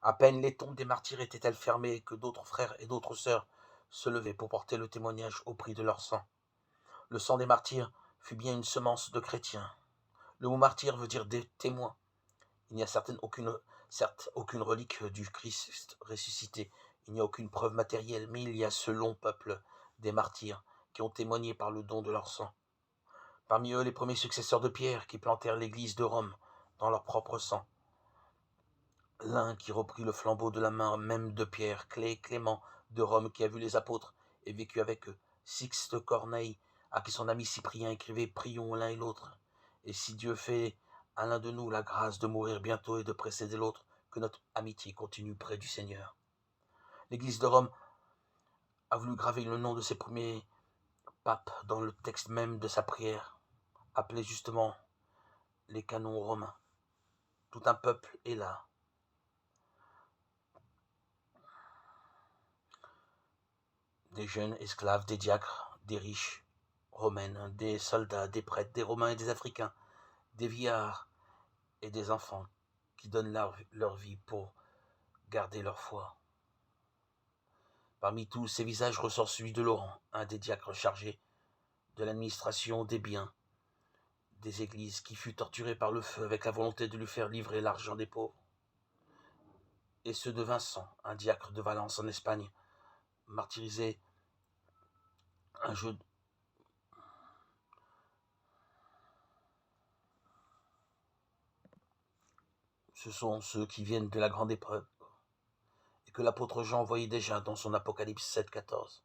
À peine les tombes des martyrs étaient-elles fermées que d'autres frères et d'autres sœurs se levaient pour porter le témoignage au prix de leur sang. Le sang des martyrs fut bien une semence de chrétiens. Le mot martyr veut dire des témoins. Il n'y a certes aucune relique du Christ ressuscité. Il n'y a aucune preuve matérielle, mais il y a ce long peuple des martyrs qui ont témoigné par le don de leur sang. Parmi eux, les premiers successeurs de Pierre qui plantèrent l'église de Rome dans leur propre sang. L'un qui reprit le flambeau de la main même de Pierre, Clément de Rome qui a vu les apôtres et vécu avec eux, Sixte Corneille à qui son ami Cyprien écrivait « Prions l'un et l'autre ». Et si Dieu fait à l'un de nous la grâce de mourir bientôt et de précéder l'autre, que notre amitié continue près du Seigneur. L'Église de Rome a voulu graver le nom de ses premiers papes dans le texte même de sa prière, appelé justement les canons romains. Tout un peuple est là. Des jeunes esclaves, des diacres, des riches romaines, des soldats, des prêtres, des Romains et des Africains, des vieillards et des enfants qui donnent leur vie pour garder leur foi. Parmi tous ces visages ressort celui de Laurent, un des diacres chargés de l'administration des biens des églises, qui fut torturé par le feu avec la volonté de lui faire livrer l'argent des pauvres. Et ceux de Vincent, un diacre de Valence en Espagne, martyrisé un jeu. Ce sont ceux qui viennent de la grande épreuve et que l'apôtre Jean voyait déjà dans son Apocalypse 7,14.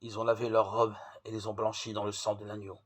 Ils ont lavé leurs robes et les ont blanchies dans le sang de l'agneau.